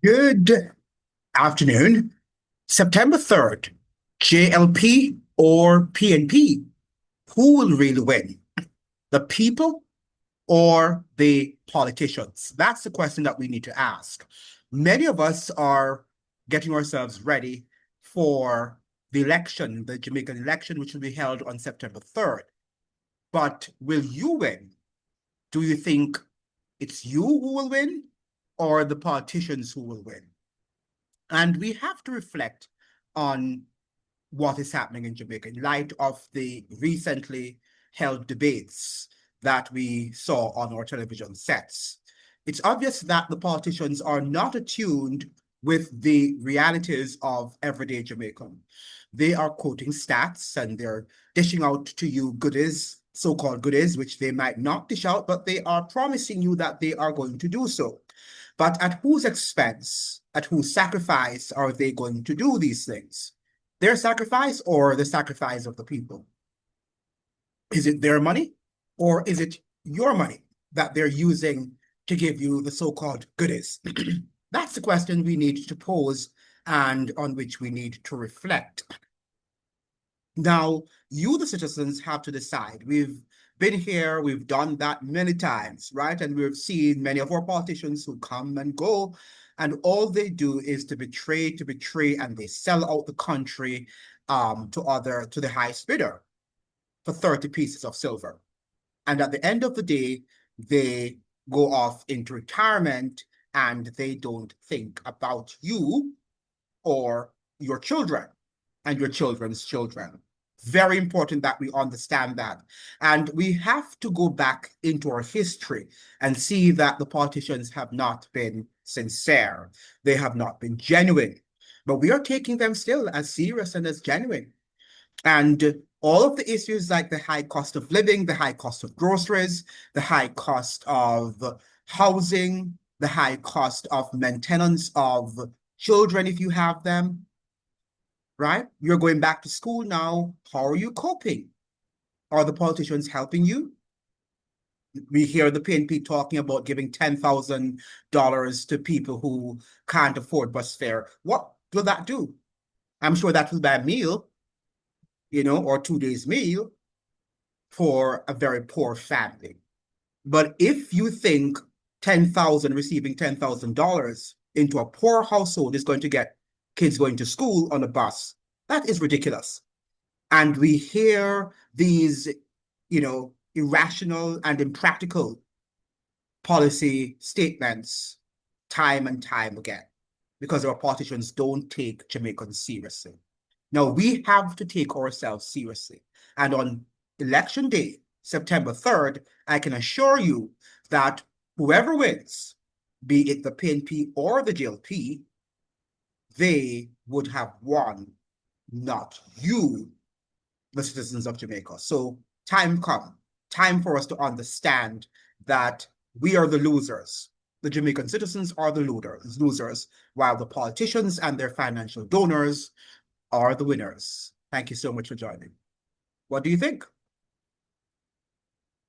Good afternoon. September 3rd, JLP or PNP? Who will really win? The people or the politicians? That's the question that we need to ask. Many of us are getting ourselves ready for the election, the Jamaican election, which will be held on September 3rd. But will you win? Do you think it's you who will win or the politicians who will win? And we have to reflect on what is happening in Jamaica in light of the recently held debates that we saw on our television sets. It's obvious that the politicians are not attuned with the realities of everyday Jamaican. They are quoting stats and they're dishing out to you goodies, so-called goodies, which they might not dish out, but they are promising you that they are going to do so. But at whose expense, at whose sacrifice are they going to do these things? Their sacrifice or the sacrifice of the people? Is it their money or is it your money that they're using to give you the so-called goodies? That's the question we need to pose and on which we need to reflect. Now, you, the citizens, have to decide. We've been here, we've done that many times, right? And we've seen many of our politicians who come and go, and all they do is to betray, and they sell out the country to the highest bidder for 30 pieces of silver. And at the end of the day, they go off into retirement and they don't think about you or your children and your children's children. Very important that we understand that. And we have to go back into our history and see that the politicians have not been sincere. They have not been genuine. But we are taking them still as serious and as genuine. And all of the issues like the high cost of living, the high cost of groceries, the high cost of housing, the high cost of maintenance of children if you have them, right? You're going back to school now. How are you coping? Are the politicians helping you? We hear the PNP talking about giving $10,000 to people who can't afford bus fare. What will that do? I'm sure that will buy a meal, or 2 days meal for a very poor family. But if you think receiving $10,000 into a poor household is going to get kids going to school on a bus, that is ridiculous. And we hear these, irrational and impractical policy statements time and time again because our politicians don't take Jamaicans seriously. Now, we have to take ourselves seriously. And on election day, September 3rd, I can assure you that whoever wins, be it the PNP or the JLP, they would have won, not you, the citizens of Jamaica. So time for us to understand that we are the losers. The Jamaican citizens are the losers, while the politicians and their financial donors are the winners. Thank you so much for joining. What do you think?